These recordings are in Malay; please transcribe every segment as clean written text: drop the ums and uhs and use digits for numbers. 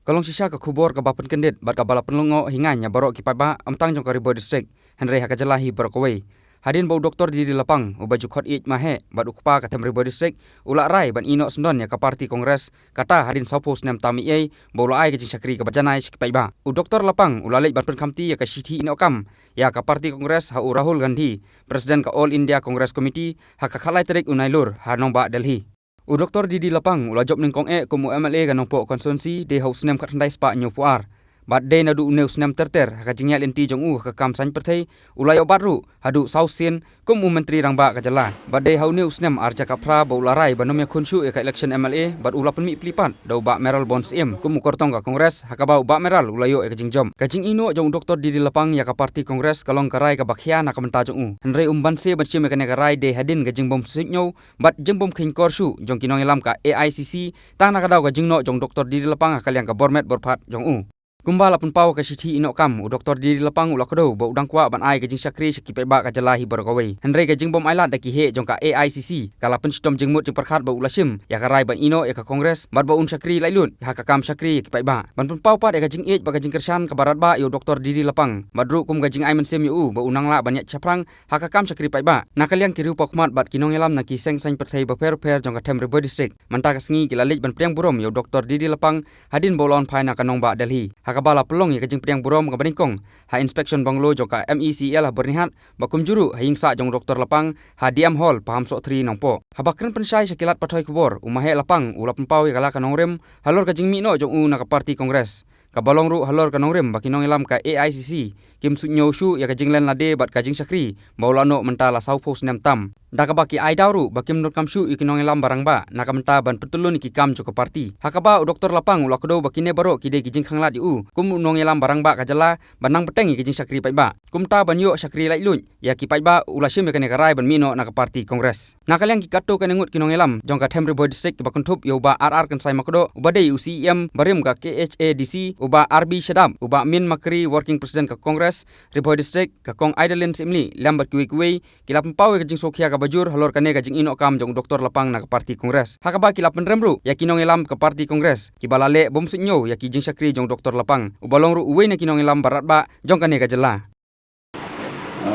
Kalong sisa ke kubur ke bapen kendit bat kabala penlongo hinganya barok ki paiba amtang jong kari Bhoi district Henry hakajalahi barokawai. Hadin bau doktor di Lapang ubaju khot ich mahe bat ukpa ka Henry Bhoi district ulak rai ban ino sendon ya ka parti kongres kata hadin sapos nem tami ai bau lai ke jing sakri ke bajanai ki paiba. U doktor Lapang ulalek ban penkamti ya ka siti ino kam ya ka parti kongres ha Rahul Gandhi presiden ka All India Congress Committee ha ka khalai terik unailur ha nomba Delhi. U doktor di Lapang ula job ning kong kumu MLA ganong po konsonsi de haus nem khat handai spa nyopuar. Bat de nadu neus nem terter ha jingyal enti jong ka kam san perthai ulai obatru hadu sausin kumu menteri rangbah ka jalan. Bat de hau neus nem arja kapra ba ularai banomya khunsu ka election MLA bat ula penmi pelipat dau ba meral bonds im kumu kortong ka kongres ha ka ba meral ulayo ka jingjom. Ka jing ino jong doktor di Lapang ya ka parti kongres kalong karai ka bakhia na ka menta jong Henry banse banse me ka karai de hadin ka jingbom suidniew bat jingbom khin korsu jong kinong elam ka AICC tang na ka daw ka jingno jong doktor di Lapang ha kalyang ka bormet borphat jong Kumbala pun pau ka siti ino kam u doktor di Lapang ula kodo ba udang kwa ban ai ka jing sakri saki paiba ka jalahi barokawai. Henry ka jing bom ailat daki he jong ka AICC kala pen stom jingmut jing perkhat ba ulasim ya ka rai ban ino ya ka kongres bat ba un sakri lailun ha ka kam sakri ki paiba. Ban pun pau pat ya ka jing ej ba ka jing kersan ka barat ba yo doktor di Lapang madru kum ka jing ai mensem yu ba unang la banyak chaprang ha ka kam sakri paiba. Nakaliang kiru pakmat bat kinong elam na ki seng seng perthai ba per jong ka Henry Bhoi district manta ka sngi kilalik ban priang burom yo doktor di Lapang hadin bolon phaina ka nongba Delhi. Hakabala pelong ya kajing priang burom ka baningkong ha inspection banglo joka MECL ha bernihat bakum juru ha hingsa jong doktor Lapang ha diam hall paham sok 3 nongpo ha bakren pensai sakilat pathoi kubor umahe Lapang ula pempau ya kala kanongrem halor kajing mino jong na ka parti kongres kabalong ru halor kanongrem bakinong elam ka AICC kim suidniew shu ya kajing len lade bat kajing sakri baulano mentala saupos nem tam Daka baki ai dauru bakim nur kamsu ikinong elam barang ba nakamenta ban petulun iki kam joko parti hakaba doktor Lapang ula kodo bakine baro kide kijing khanglat yu kum nong elam barang ba kajala banang peteng kijing sakri paiba kumta banyo sakri lailun ya ki paiba ula sim kane karai ban mino nak parti kongres nakalyang ki katto kanengut kinong elam jongka Henry Bhoi district bakun thup yo ba RR kan sai makodo ubade UCM barim ka KHADC uba RB Shadam uba Min Makri working president ka kongres Bhoi district ka kong Idolin Simli lambat kuwi kilap pau kijing sokhia bajur halor kane ka jing ino kam jong doktor Lapang na ka parti kongres hakaba kilap penremru ya kinong elam ka parti kongres ki balale bom suidniew ya ki jing sakri jong doktor Lapang ubalong ru uwe na kinong elam barat ba jong kane ka jela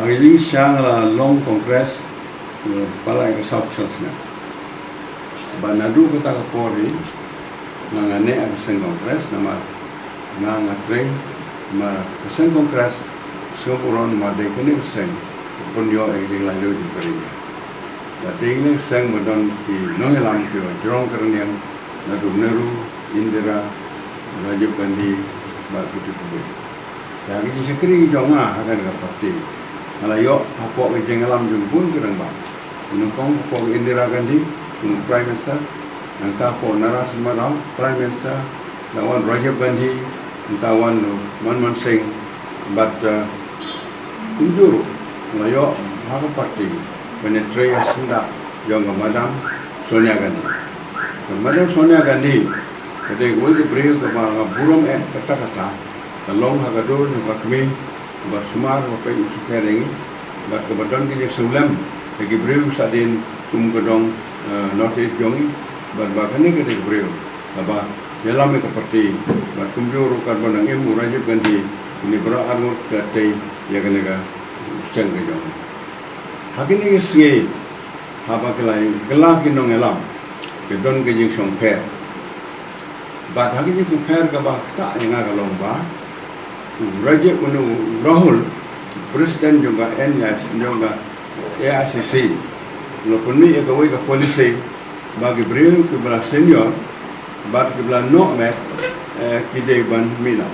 ini siang la long kongres pala ka south sosna banadu kata ka pori ngane ka sen kongres nama ngatre ma sen kongres soporon ma de kene sen punyo ay ding lalu di perinya Dati ini sang modon di nongilam ke jorong kerana nadu Nehru, Indira, Rajiv Gandhi, batu tubuh. Jadi sekali jonga akan ke parti. Kalau yo apa yang alam jumpun kerang bang. Menukong apa Indira Gandhi, Prime Minister, entah apa Narasimha Rao, Prime Minister, lawan Rajiv Gandhi, entah wan Manmohan Singh, but kunjuru. Kalau yo apa parti. Penetrasi senda yang Madam Sonia Gandhi. Madam Sonia Gandhi, ketika gue beri ke burom kata-kata, kalong hagado ni bakmi, bersumar apa isu kering, bat kebetulan kita sebelum lagi beri sadin gedong North East jongi, bat bahkan ni kita beri, sabah dalam ke parti, bat kumjur karbon yang Rajiv Gandhi ini berangur kata ya kena cengke jongi. Hakini isngi haba kelai kelah kinong elam kedon kejing song per bat hakini song per ka ba ta yang akalong ba Rajiv Rahul presiden juga NS juga AICC lo puni ya kawai ka polisi bagi beriu ke belah senior bat ke belah no met kide ban mina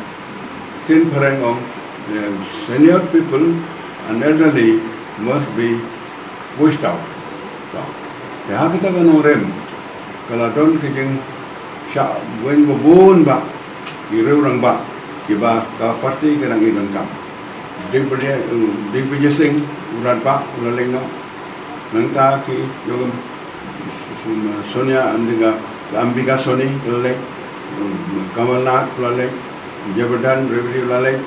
tin pareng ong senior people and elderly must be pushed out. Ya kita kan orang kalau don kijing syak wen bobon ba kira orang ba kiba ka parti kerang ibang kam di punya sing urat ba ulaleng no nangka ki jogam Sonia andinga Ambika Soni ulaleng Kamalnath ulaleng Jabatan Review ulaleng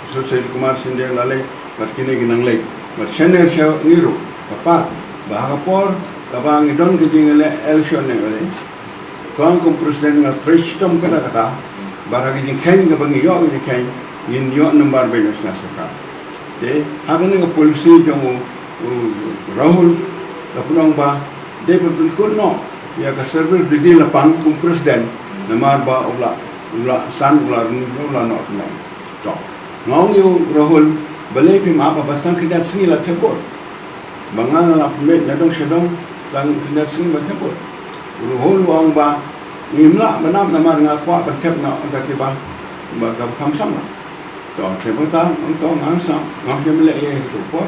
Sushil Kumar Sinde ulaleng parkine ginang lek Masyene siya niru, kapat, bahaka por, kabang idon kijing election ni kali. Kung presiden nga presiden kata barang jing kain ke bangi yo ni kain in yo number be na saka de hagan ni polisi jong Rahul lapang ba de betul no ya ka service di Lapang kum presiden namar ba ula san ula no tna to ngong yo Rahul balai pi ma ba bastang kidat singi la tebor bangan la pmet na dong shedong sang kidat singi ba tebor Rahul wang ba ngimla manam namar ngakwa ba teb na da ki ba ka kam sam to sebota untuk ngasa ngam le ye to po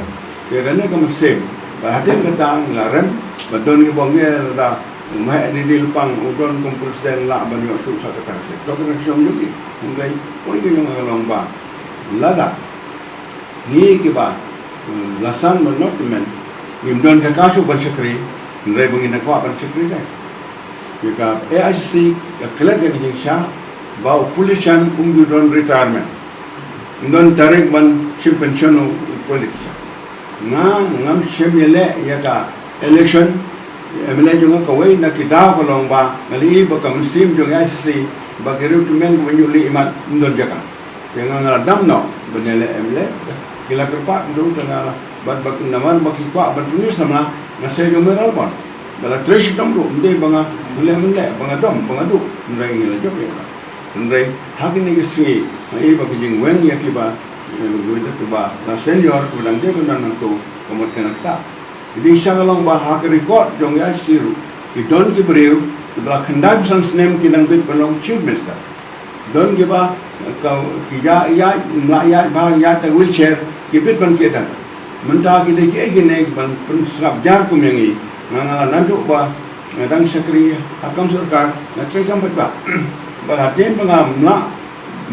kerana kamu sem bahagian ketang larem badon ni bongel da mai di Lapang udon kum presiden la banyo su sa ketang se to kena syong yuki ngai poi ke yang along ba lada ni ki ba lasan menotmen nim don ka kasu ban sekri ngai bangin ko ban sekri dai jika AICC ka kelab ke jing sha ba polisian don retirement don tarik ban sim pension politik ngam semele ya ka election emele jonga ka wei na kita kolong ba ngali ba kam sim jong AICC ba keru tumen menyuli imat ndon jaka jangan ngadam no benele emele kila kerpa ndung tengah bat bak naman bakikwa bat tunis sama na se jong meral bon bala tresh tom do mde banga mele banga dom banga du ndai ngila job ya ndai hakini gisi ai ba kijing wen ya kiba Luida tuba na senior kudang dia kena nantu komod kena tak. Jadi syangalong bah hak record jong ya siru. Idon ki beriu kibla kendai busan senem kinang bit belong chief minister. Don kiba kau kija ya melayak bah ya ta wheelchair kibit ban kita. Mentah kita gini ban serap jar kumengi. Ngala nandu bah ngadang sekri akam surkar ngatrekam betba. Bahatin pengam nak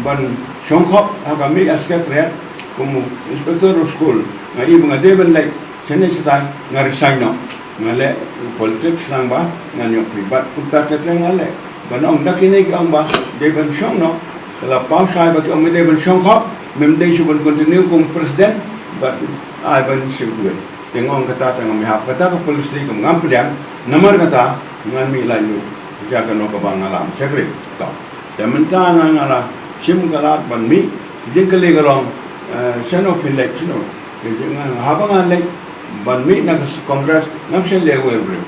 ban Shongkop agami askatret como inspector of school ngai mga deben like chene sita ngari saino ngale politics nang ba nganyo privat putar tetleng ngale banong dakine ki ang ba deben shong no kala pau sai ba ki ang deben shongkop memde shubon continue kum president but ai ban shibwe tengong kata tengong mihap kata ko polisi kum ngam pediam nomor kata ngan mi layu jaga no ka bangalam sekre to dementa ngala sim kalat ban mi dingkali galong seno pilek sino jangan habangan lek ban mi na kongres nam se lewe bre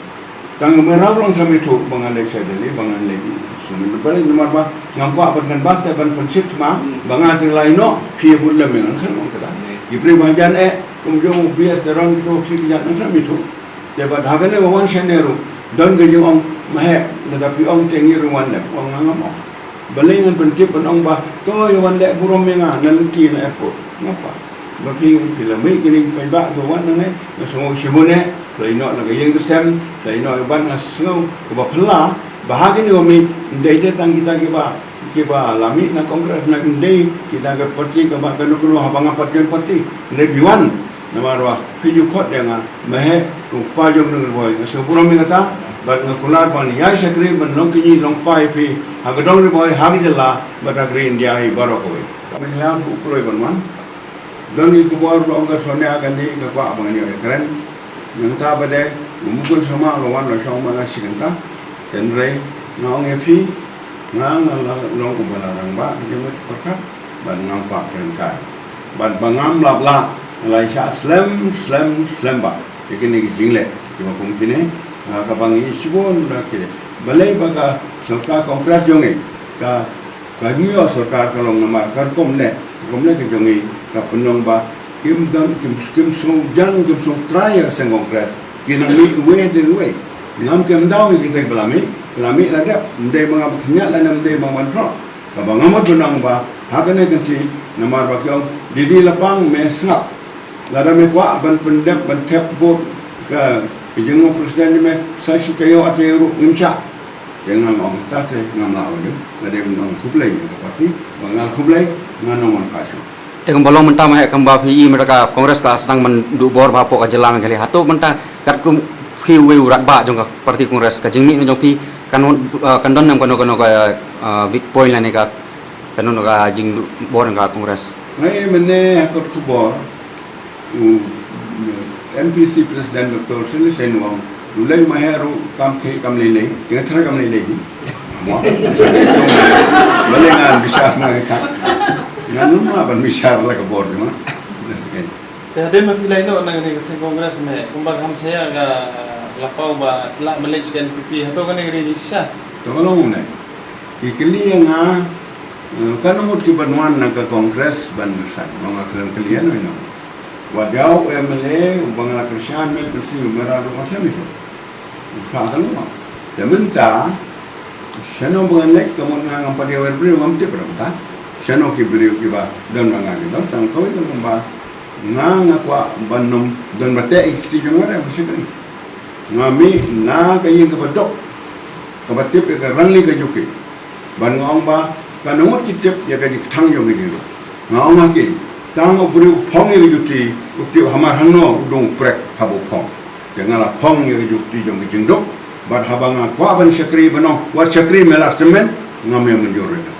tang meralong kami tu bangan lek sedeli bangan lek sumi balik nomor ba ngam ko apan kan basta ban prinsip ma bangan laino pi bulle men san on kada ibri bajan kumjong bias terong to sikijan nan mi tu debat hagane wawan senero don gejong ong mahe tetapi ong tengi ruwan nek ong ngam balingan pentip penong bah to yang wanda burom menga nanti na airport ngapa bagi filme kini pebak to wan ne semua simone laino la gayeng desem laino ban asngo ko ba phla bahagi ni omi deite tang kita ke ba lami na kongres na ndei kita ke parti ke ba kanu habang parti ne biwan na marwa piju khot yang mehe ku pa jong ngur boy so burom menga ta bat ngakular ban ya sakri ban long kini long pai pi hagadong ri boy hagi jala bat agri india hi barok hoy kami lam ku kloi ban man don ni ku bor ong ga sone aga ni ka kwa ban ni keren yang ta bade mumukul sama lo wan lo shong ma siganta ten re ngong epi ngang long ku ban rangbah jemut perka ban ngam pa ren kai ban bangam labla lai sha slam ba ikini jingle cuma kumkine kabang isibon rakile balai baga sarkar kongres jonge ka kagmio sarkar kalong nama kar komne ke jonge ka penong ba kim sung jan kim sung traya seng kongres kinang mi we de we ngam kem daw kita belami la dep ndai mga baknya la nam ndai mga mantra ka bangamot benang ba hagane ganti namar ba kyong didi lapang mesna la da me kwa ban pendep ban tep bot ka Jangan presiden ni saya si kayu atau ru imsha jangan orang tate ngam lawan ni ada orang kublai tapi orang kublai nganom kasu Dengan bolong mentah mah kamba PI mereka kongres ka sedang mendubor bapo ka jelang kali hatu mentah kat kum hiwe urat ba jong ka parti kongres ka jingmi jong pi kandon nam kono ka big point la ni ka kanon ka jing bor ka kongres ngai mene hakot kubor MPC Presiden Dr. Sini Senuang, mulai maheru kam lele, dengan cara kam lele, semua. Balingan bisa mereka. Nganun mah ban bisa lah ke board mah. Tadi mapilay no nang ni kasi Congress me kumbag ham saya ga Lapang ba la Malaysia kan PP hato kan ni siya. Tolong ni. Ikili nga kanumut ki banwan na ka Congress ban sa mga kalian no. Wadaw MLA bangla Christian me kursi merado macam itu. Sa mo. Deminta Shano banganek kamu ngang pada berberi wam tip ramta. Shano ki beri ki ba dan mangang dan tang kau itu ba ngang akwa banum dan bate ikti jongara bersih. Ngami na kayin ke bedok. Ke batip ke rangli ke juki. Ban ngong ba kanungot kitip ya ka tang yo ngi. Ngong ma ki tang beri phong ye juti ukti hamar hangno udung prek habu phong. Janganlah phong ye juti jong jingdok. Bar habanga kwa ban syakri bano war syakri melas temen ngam yang menjur kata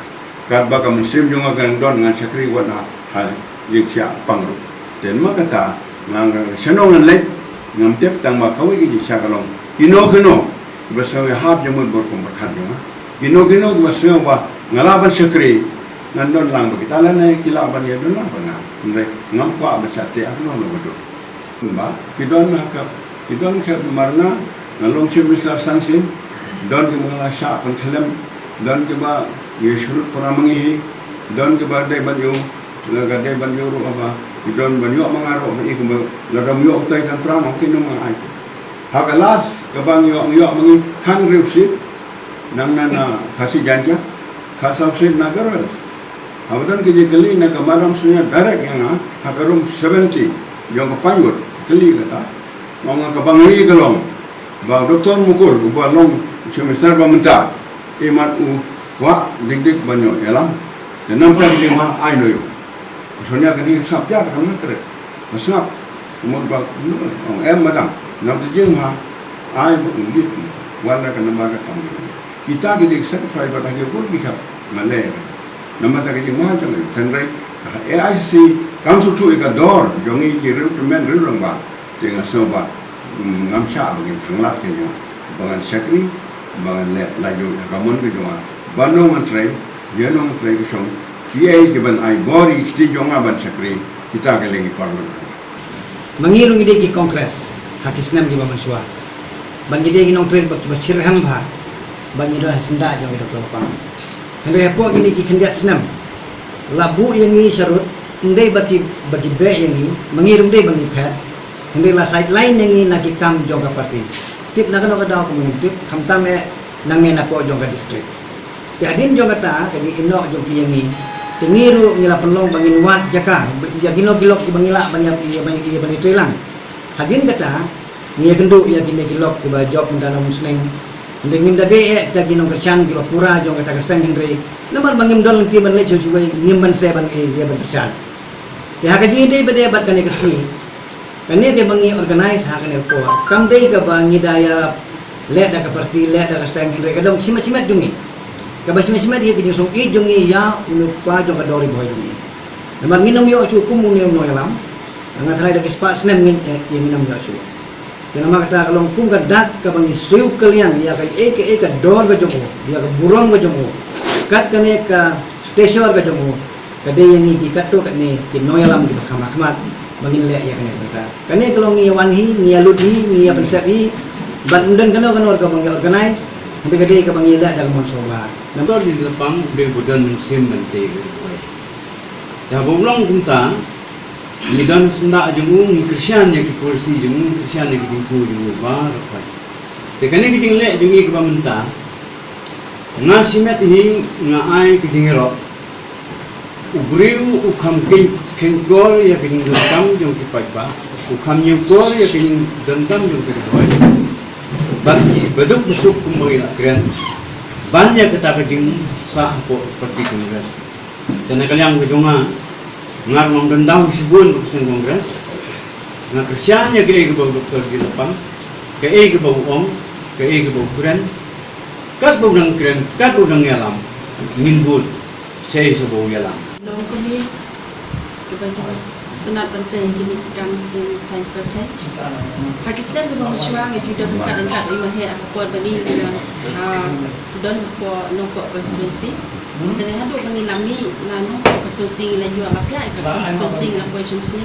kad baka muslim junga gan don ngan syakri wana hal yiksya pangru den ma kata ngang senongan le ngam tep tang ma kawi gi syakalong kino besawi hab jamut bor kum berkhan junga kino besawi wa ngalaban syakri ngan don lang bagi talane kila ban ya don lang bana ngam kwa besate akno no bodo ba kidon ka marna ngalong si misal sansin don ke mga sya pengkelem don ke ba yesurut para mangihi don ke ba dai banyu laga dai banyu ro ba don banyu mangaro ni ke ladam yo tai kan pra mungkin no ai hagalas ke bang yo mangi kan riusip nang nana kasih janja kasau sin nagaros abadan ke jekeli na kamadam sunya direct yang hagarum 70 yang kepanyut keli kata ngong ke bangi kelong ba doktor mukul ba long semisal ba menta imat wa dik banyo elam dan nampak di ma ai no yo sonya kini sap ja kan kere masap mo ba madam nam te jing ma ai bu dit wala kan ma ka tam kita gidik sacrifice ba ke ko bi ka male nama ta ke ma jang sanrai AICC council tu ikador jongi ki recruitment rangbah dengan sobat ngamsha bagi tanglat ke jo bangan syakri bangan laju kamun ke jo banong antrai yenong antrai ke song kiai ke ban ai bori sti jonga ban syakri kita ke lagi parlimen mangirung ide ki kongres hakis nam ki bamansua ban ide ki nong trek bak bachir hamba ban ide senda jo ide Lapang hande hapo ini ki kendiat senam labu yang ni syarut ndai bagi be yang ni mangirung dei bangi pet hindi la sideline yang nak ikam jongka parti tip nak kena daw komunitip kamtame nangen ako jongka district tiadin jongka ta kaji inok jongki yang ni tengiru ngila pelong bangin wat jaka ya gino kilok bangila banyak iya bani telang hadin kata ngia kendu ya gine kilok ba job ndana musneng ndengin dade ta gino kersan ki pura jongka ta keseng hindri lamar bangim dol ti ban le chubai ngimban se ban ya ban kersan ya kaji ide bade bat kan kesni kani dia bangi organize hak ni ko kam dei ka bangi daya let da ka parti let da ka stang hindre ka dong simat dungi ka simat dia kini song i dungi ya unupa jong ka dori Bhoi dungi namar nginom yo chu kum unem no yalam anga trai da kispa snem ngin ye nginom yo chu kenama kata kalong kum ka dak ka bangi suyu kalian ya ka ka dor ka jongo ya ka burong ka jongo kat kane ka station ka jongo ka dei yang ni kato ka ni ki no yalam ki khama bangin le ya kene beta kane kalau ngi wanhi ngi aludhi ngi apensari bandan kano ka bangi organize hande gede ka bangi le dalam monsoba Tor di Lapang be budan musim mente ja bolong kunta midan sunda jungu ngi Christian ya ki kursi jungu Christian ya ki jingtu jungu bar fa te kane ki jingle jungi ka menta nga simet hi nga ai ki jingero ubriu ukam kengkor ya kening dendam jong kipaiba ukam nyukor ya kening dendam jong kipaiba bagi beduk busuk kumari keren banyak kita kejing sah po pergi kongres dan kalian kejonga ngar mong dendam sibun berkesan kongres na kersiannya ke bau doktor di Lapang ke bau om ke bau keren kat bau nang keren kat bau nang yalam minbul saya sebau yalam Long kami kebanyakan Senat Menteri kini kami saya pertai. Pakistan juga mencuang itu dah bukan dan tak imah apa bani dengan dan apa nongkok konstitusi. Dan haduk mengilami nongkok konstitusi yang jual apa ya konstitusi yang konstitusi.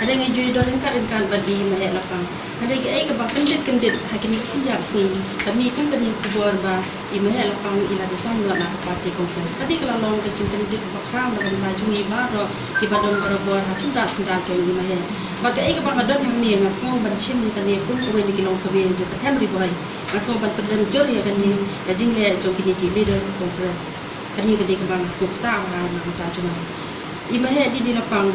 Ada yang jual dan bagi imah lapang. Ada yang ke kendit hakini kendiat sini. Kami pun kini kubur bah imah lapang ila desain lah parti kongres. Kadi kalau long kecil kendit bakram dalam lajungi baru kibadon berbuat hasil sendak join imah. Maka ai kapag adon yang ni ngasong banshim ni kani kun ko ni kilong kabe jo katam ri boy ngasong ban pedem jor ya kani gajing le jo kini ki leaders congress kani kadi kapag ngasong ta wa na ta cuma imah di lapang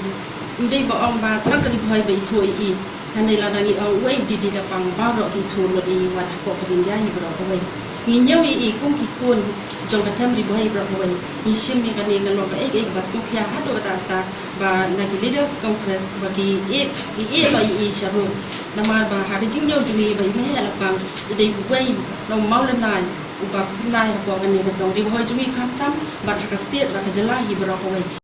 ndai ba ong ba tang kani boy ba itu i hanai ladangi ong wave di lapang baro ki tu lo i wat ko kini ya hi bro ko wei ni nyau i kum ki kun jong katam ri boy bro ko wei ni sim ni kani ngalo ka ek basuk ya hado ta ba nagi leaders congress bagi lo i sharu nama ba habijing nyau juni ba imah lapang idai wei lo mau lenai ubab nai ko kani dong ri boy juni kam tam ba ka state ba ka jala hi bro ko wei